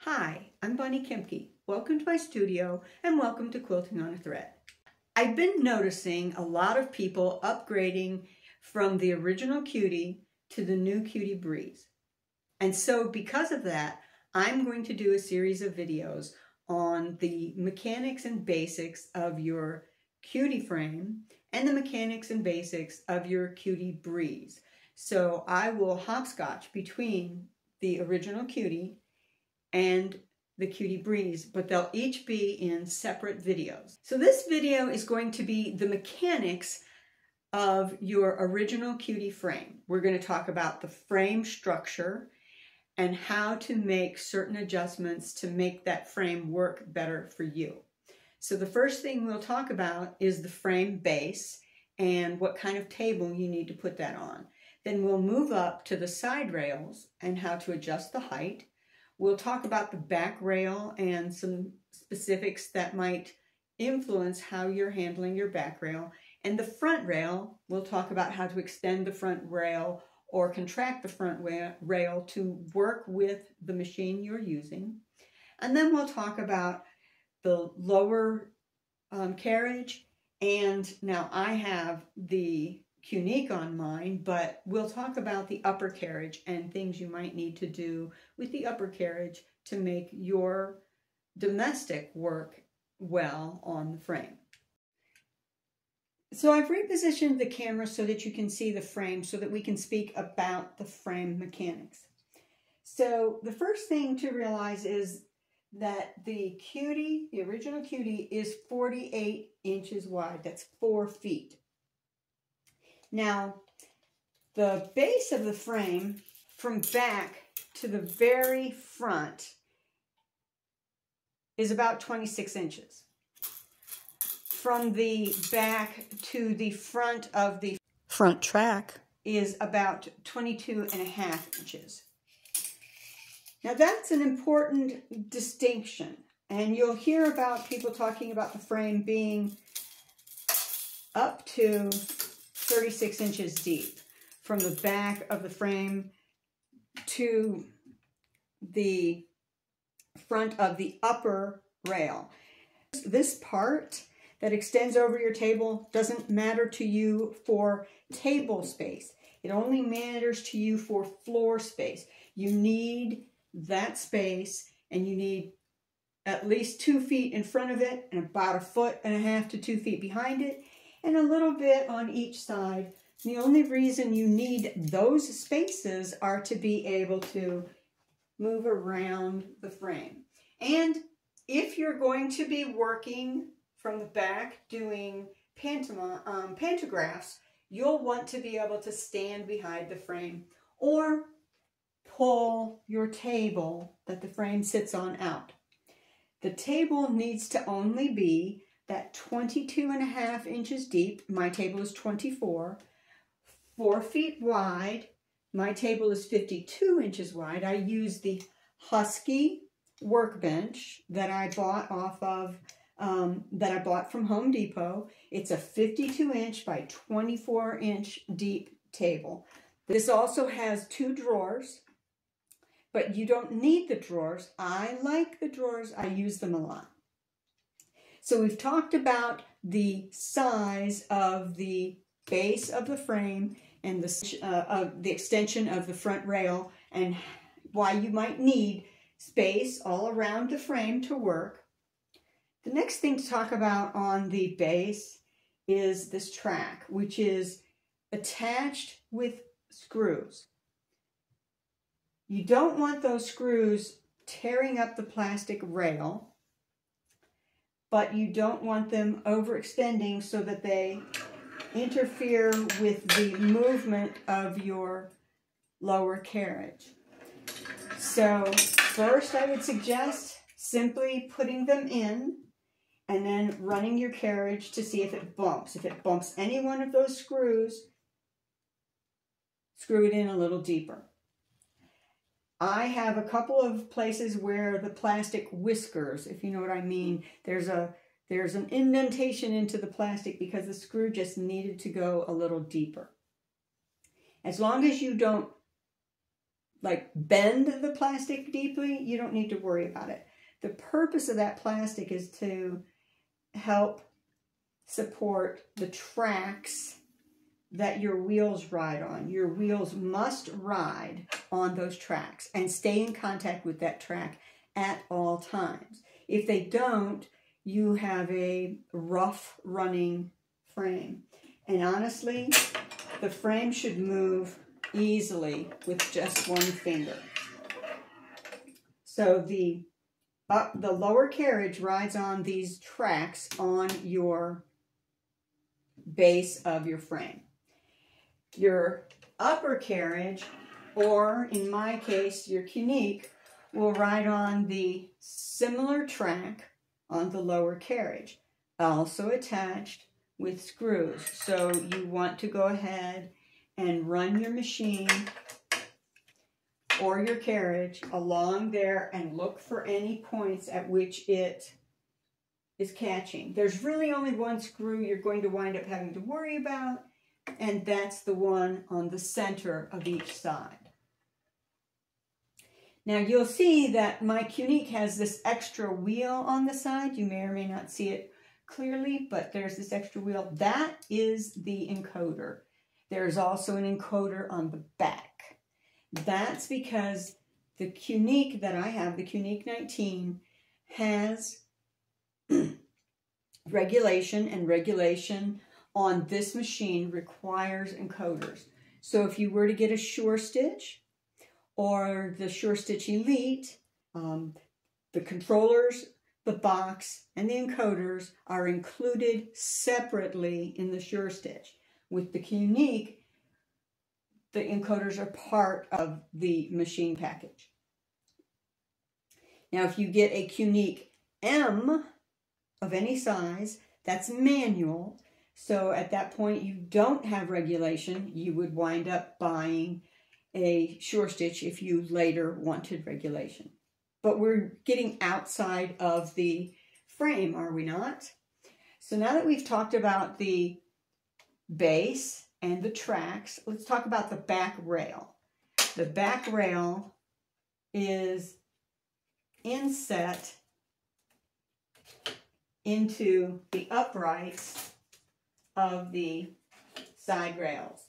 Hi, I'm Bonnie Kemke. Welcome to my studio and welcome to Quilting on a Thread. I've been noticing a lot of people upgrading from the original Cutie to the new Cutie Breeze. And so because of that, I'm going to do a series of videos on the mechanics and basics of your Cutie Frame and the mechanics and basics of your Cutie Breeze. So I will hopscotch between the original Cutie and the Cutie Breeze, but they'll each be in separate videos. So this video is going to be the mechanics of your original Cutie Frame. We're going to talk about the frame structure and how to make certain adjustments to make that frame work better for you. So the first thing we'll talk about is the frame base and what kind of table you need to put that on. Then we'll move up to the side rails and how to adjust the height. We'll talk about the back rail and some specifics that might influence how you're handling your back rail. And the front rail, we'll talk about how to extend the front rail or contract the front rail to work with the machine you're using. And then we'll talk about the lower carriage. And now I have the Unique on mine, but we'll talk about the upper carriage and things you might need to do with the upper carriage to make your domestic work well on the frame. So I've repositioned the camera so that you can see the frame so that we can speak about the frame mechanics. So the first thing to realize is that the Cutie, the original Cutie, is 48 inches wide. That's 4 feet. Now, the base of the frame from back to the very front is about 26 inches. From the back to the front of the front track is about 22.5 inches. Now that's an important distinction, and you'll hear about people talking about the frame being up to 36 inches deep from the back of the frame to the front of the upper rail. This part that extends over your table doesn't matter to you for table space. It only matters to you for floor space. You need that space, and you need at least 2 feet in front of it and about 1.5 to 2 feet behind it, and a little bit on each side. The only reason you need those spaces are to be able to move around the frame. And if you're going to be working from the back doing pantographs, you'll want to be able to stand behind the frame or pull your table that the frame sits on out. The table needs to only be that 22.5 inches deep. My table is 24, 4 feet wide. My table is 52 inches wide. I use the Husky workbench that I bought from Home Depot. It's a 52-inch by 24-inch deep table. This also has 2 drawers, but you don't need the drawers. I like the drawers. I use them a lot. So we've talked about the size of the base of the frame and the extension of the front rail and why you might need space all around the frame to work. The next thing to talk about on the base is this track, which is attached with screws. You don't want those screws tearing up the plastic rail, but you don't want them overextending so that they interfere with the movement of your lower carriage. So first I would suggest simply putting them in and then running your carriage to see if it bumps. If it bumps any one of those screws, screw it in a little deeper. I have a couple of places where the plastic whiskers, if you know what I mean, there's an indentation into the plastic because the screw just needed to go a little deeper. As long as you don't like bend the plastic deeply, you don't need to worry about it. The purpose of that plastic is to help support the tracks that your wheels ride on. Your wheels must ride on those tracks and stay in contact with that track at all times. If they don't, you have a rough running frame. And honestly, the frame should move easily with just one finger. So the lower carriage rides on these tracks on your base of your frame. Your upper carriage, or in my case, your Cutique, will ride on the similar track on the lower carriage, also attached with screws. So you want to go ahead and run your machine or your carriage along there and look for any points at which it is catching. There's really only one screw you're going to wind up having to worry about, and that's the one on the center of each side. Now you'll see that my Cutique has this extra wheel on the side. You may or may not see it clearly, but there's this extra wheel. That is the encoder. There's also an encoder on the back. That's because the Cutique that I have, the Cutique 19, has regulation, and regulation on this machine requires encoders. So if you were to get a Sure Stitch or the Sure Stitch Elite, the controllers, the box, and the encoders are included separately in the Sure Stitch. With the Cutique, the encoders are part of the machine package. Now if you get a Cutique M of any size, that's manual. So at that point you don't have regulation. You would wind up buying a Sure Stitch if you later wanted regulation. But we're getting outside of the frame, are we not? So now that we've talked about the base and the tracks, let's talk about the back rail. The back rail is inset into the uprights of the side rails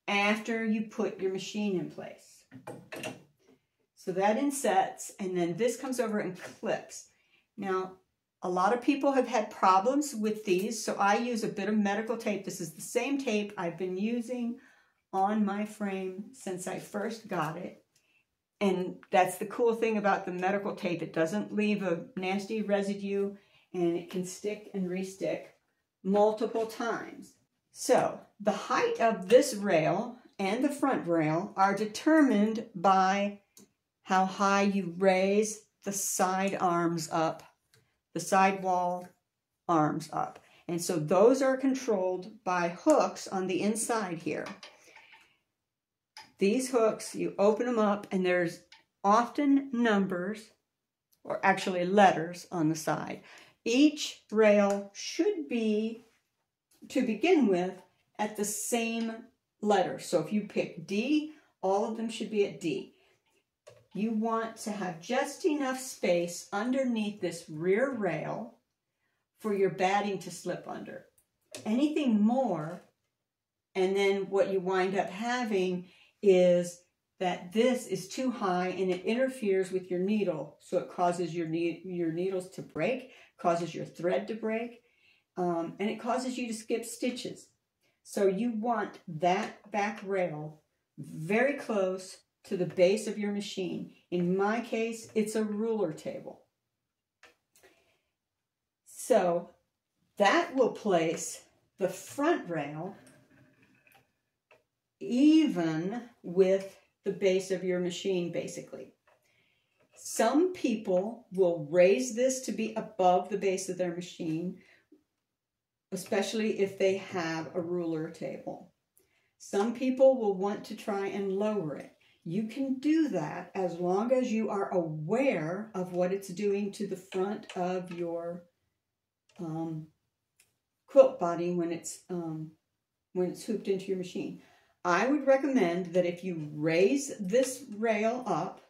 after you put your machine in place. So that insets, and then this comes over and clips. Now, a lot of people have had problems with these, so I use a bit of medical tape. This is the same tape I've been using on my frame since I first got it. And that's the cool thing about the medical tape. It doesn't leave a nasty residue, and it can stick and re-stick multiple times. So the height of this rail and the front rail are determined by how high you raise the side arms up, the sidewall arms up. And so those are controlled by hooks on the inside here. These hooks, you open them up, and there's often numbers, or actually letters, on the side. Each rail should be, to begin with, at the same letter. So if you pick D, all of them should be at D. You want to have just enough space underneath this rear rail for your batting to slip under. Anything more, and then what you wind up having is that this is too high and it interferes with your needle. So it causes your needles to break, causes your thread to break, and it causes you to skip stitches. So you want that back rail very close to the base of your machine. In my case, it's a ruler table. So that will place the front rail even with the base of your machine, basically. Some people will raise this to be above the base of their machine, especially if they have a ruler table. Some people will want to try and lower it. You can do that as long as you are aware of what it's doing to the front of your quilt body when it's hooped into your machine. I would recommend that if you raise this rail up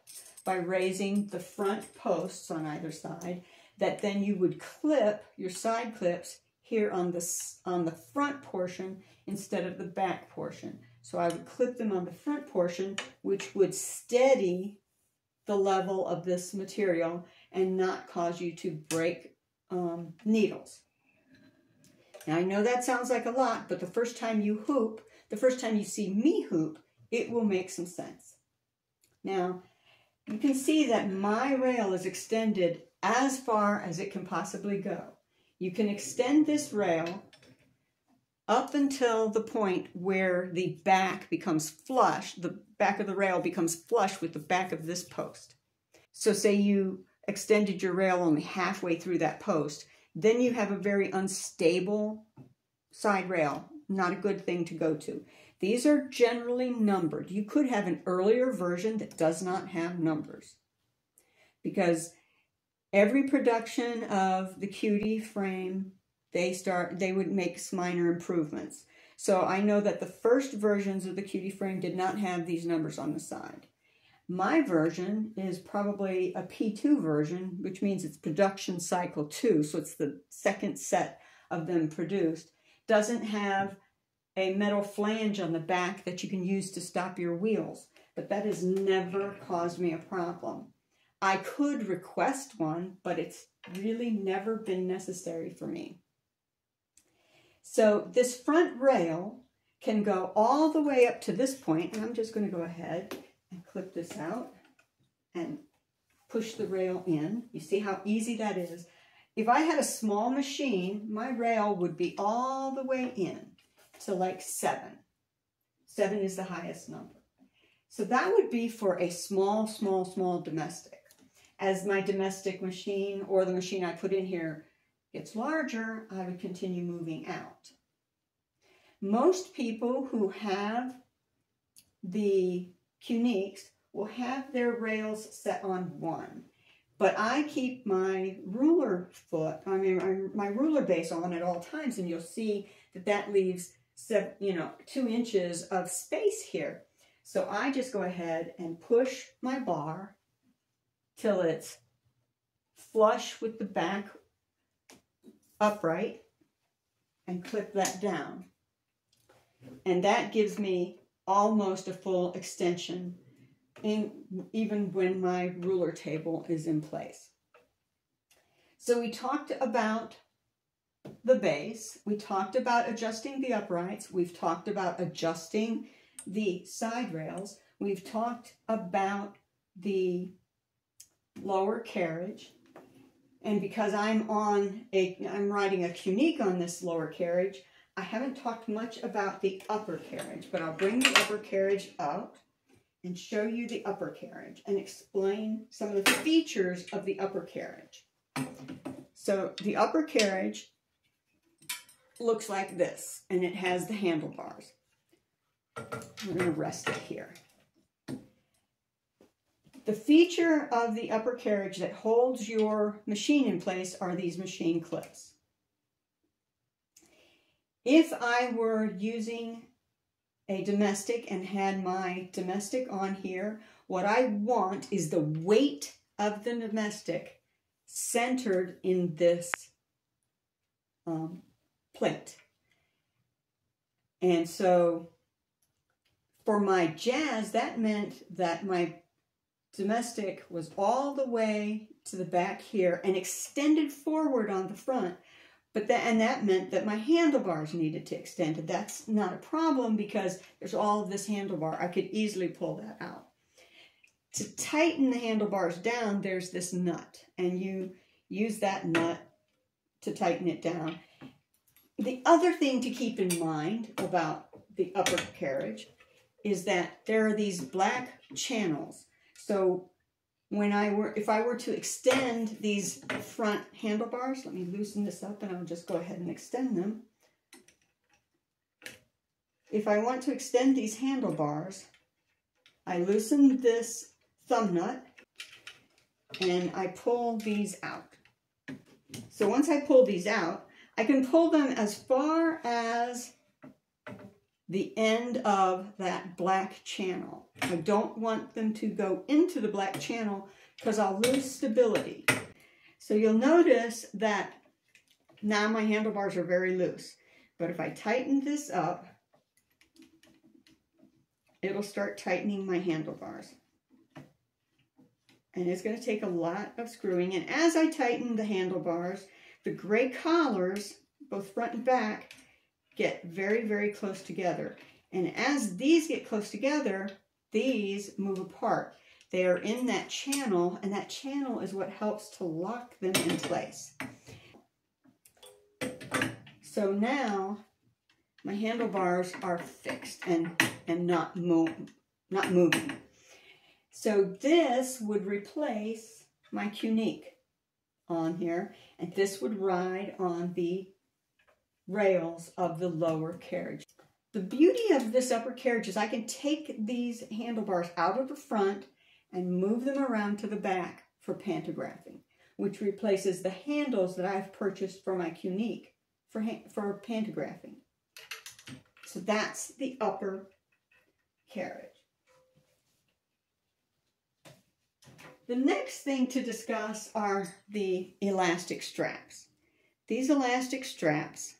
by raising the front posts on either side, that then you would clip your side clips here on the front portion instead of the back portion. So I would clip them on the front portion, which would steady the level of this material and not cause you to break needles. Now I know that sounds like a lot, but the first time you hoop, the first time you see me hoop, it will make some sense. Now, you can see that my rail is extended as far as it can possibly go. You can extend this rail up until the point where the back becomes flush, the back of the rail becomes flush with the back of this post. So say you extended your rail only halfway through that post, then you have a very unstable side rail. Not a good thing to go to. These are generally numbered. You could have an earlier version that does not have numbers, because every production of the Cutie Frame, they would make minor improvements. So I know that the first versions of the Cutie Frame did not have these numbers on the side. My version is probably a P2 version, which means it's production cycle 2, so it's the second set of them produced. Doesn't have a metal flange on the back that you can use to stop your wheels, but that has never caused me a problem. I could request one, but it's really never been necessary for me. So this front rail can go all the way up to this point, and I'm just going to go ahead and clip this out and push the rail in. You see how easy that is? If I had a small machine, my rail would be all the way in to like 7. 7 is the highest number. So that would be for a small domestic. As my domestic machine or the machine I put in here gets larger, I would continue moving out. Most people who have the Cuniques will have their rails set on 1. But I keep my ruler foot, my ruler base on at all times, and you'll see that that leaves 2 inches of space here. So I just go ahead and push my bar till it's flush with the back upright and clip that down. And that gives me almost a full extension even when my ruler table is in place. So we talked about the base, we talked about adjusting the uprights, we've talked about adjusting the side rails, we've talked about the lower carriage, and because I'm riding a Cunique on this lower carriage, I haven't talked much about the upper carriage, but I'll bring the upper carriage out and show you the upper carriage and explain some of the features of the upper carriage. So the upper carriage looks like this, and it has the handlebars. We're going to rest it here. The feature of the upper carriage that holds your machine in place are these machine clips. If I were using a domestic and had my domestic on here, what I want is the weight of the domestic centered in this plate. And so for my jazz, that meant that my domestic was all the way to the back here and extended forward on the front. And that meant that my handlebars needed to extend. That's not a problem because there's all of this handlebar. I could easily pull that out. To tighten the handlebars down, there's this nut, and you use that nut to tighten it down. The other thing to keep in mind about the upper carriage is that there are these black channels. So if I were to extend these front handlebars, let me loosen this up and I'll just go ahead and extend them. If I want to extend these handlebars, I loosen this thumb nut and I pull these out. So once I pull these out, I can pull them as far as the end of that black channel. I don't want them to go into the black channel because I'll lose stability. So you'll notice that now my handlebars are very loose. But if I tighten this up, it'll start tightening my handlebars. And it's going to take a lot of screwing. And as I tighten the handlebars, the gray collars, both front and back, get very, very close together. And as these get close together, these move apart. They are in that channel, and that channel is what helps to lock them in place. So now my handlebars are fixed and not moving. So this would replace my Qnique on here, and this would ride on the rails of the lower carriage. The beauty of this upper carriage is I can take these handlebars out of the front and move them around to the back for pantographing, which replaces the handles that I've purchased for my Qnique for pantographing. So that's the upper carriage. The next thing to discuss are the elastic straps. These elastic straps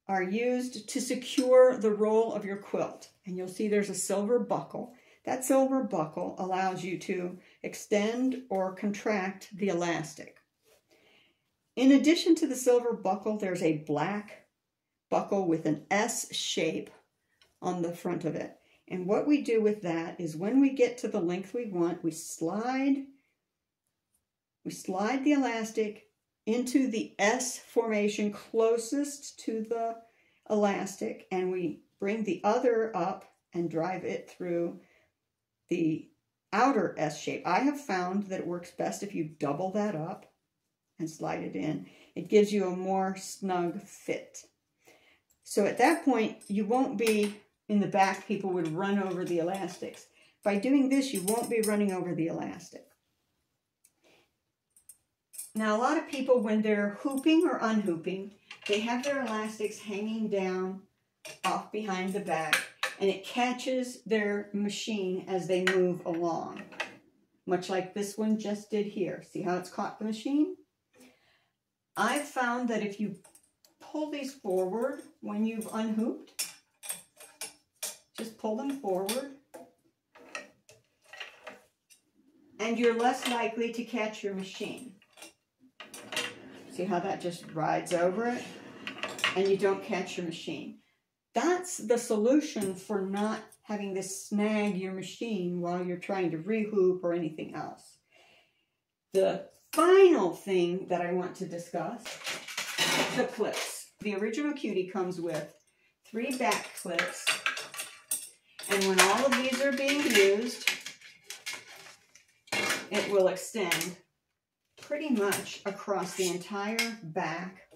are used to secure the roll of your quilt. And you'll see there's a silver buckle. That silver buckle allows you to extend or contract the elastic. In addition to the silver buckle, there's a black buckle with an S shape on the front of it. And what we do with that is when we get to the length we want, we slide the elastic into the S formation closest to the elastic, and we bring the other up and drive it through the outer S shape. I have found that it works best if you double that up and slide it in. It gives you a more snug fit. So at that point, you won't be in the back, people would run over the elastics. By doing this, you won't be running over the elastic. Now, a lot of people, when they're hooping or unhooping, they have their elastics hanging down off behind the back, and it catches their machine as they move along, much like this one just did here. See how it's caught the machine? I've found that if you pull these forward when you've unhooped, just pull them forward, and you're less likely to catch your machine. See how that just rides over it, and you don't catch your machine. That's the solution for not having this snag your machine while you're trying to rehoop or anything else. The final thing that I want to discuss, the clips. The original Cutie comes with 3 back clips. And when all of these are being used, it will extend pretty much across the entire back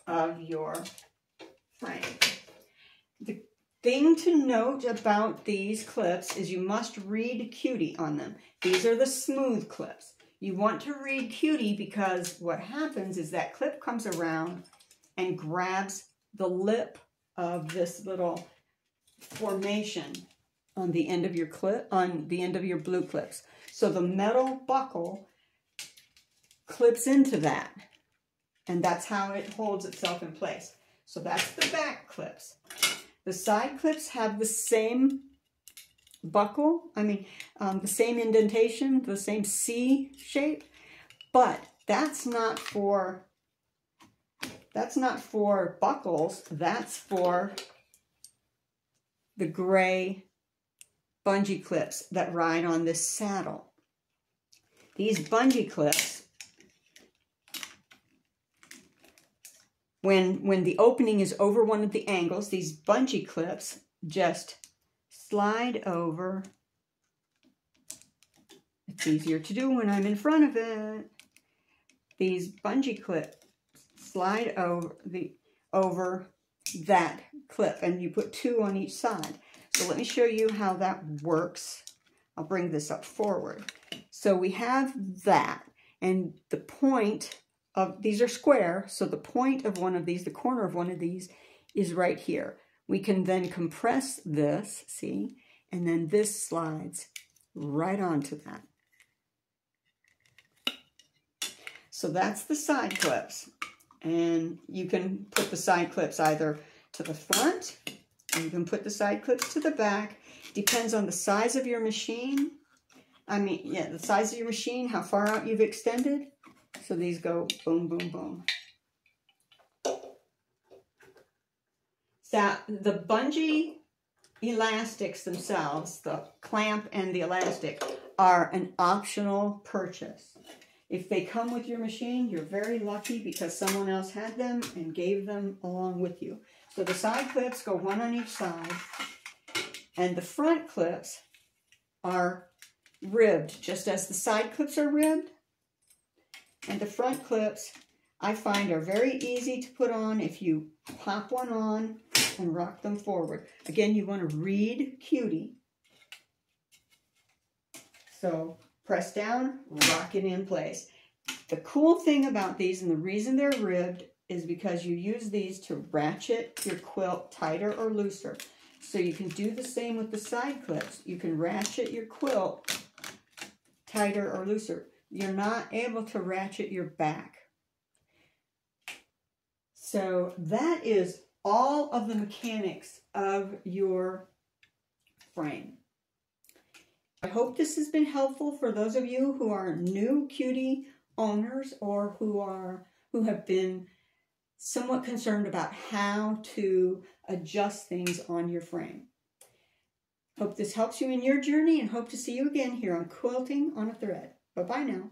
of your frame. The thing to note about these clips is you must read Cutie on them. These are the smooth clips. You want to read Cutie because what happens is that clip comes around and grabs the lip of this little formation on the end of your clip, on the end of your blue clips. So the metal buckle clips into that, and that's how it holds itself in place. So that's the back clips. The side clips have the same buckle, the same indentation, the same C shape, but that's not for buckles, that's for the gray bungee clips that ride on this saddle. These bungee clips, when the opening is over one of the angles, these bungee clips just slide over. It's easier to do when I'm in front of it. These bungee clips slide over that clip, and you put 2 on each side. So let me show you how that works. I'll bring this up forward. So we have that, and the point of these are square, so the point of one of these, the corner of one of these, is right here. We can then compress this, see, and then this slides right onto that. So that's the side clips. And you can put the side clips either to the front, or you can put the side clips to the back. Depends on the size of your machine. The size of your machine, how far out you've extended. So these go boom, boom, boom. So the bungee elastics themselves, the clamp and the elastic, are an optional purchase. If they come with your machine, you're very lucky because someone else had them and gave them along with you. So the side clips go one on each side, and the front clips are ribbed, just as the side clips are ribbed. And the front clips, I find, are very easy to put on if you pop one on and rock them forward. Again, you want to read Cutie. So press down, rock it in place. The cool thing about these, and the reason they're ribbed, is because you use these to ratchet your quilt tighter or looser. So you can do the same with the side clips. You can ratchet your quilt tighter or looser. You're not able to ratchet your back. So that is all of the mechanics of your frame. I hope this has been helpful for those of you who are new Cutie owners or who have been somewhat concerned about how to adjust things on your frame. Hope this helps you in your journey, and hope to see you again here on Quilting on a Thread. Bye-bye now.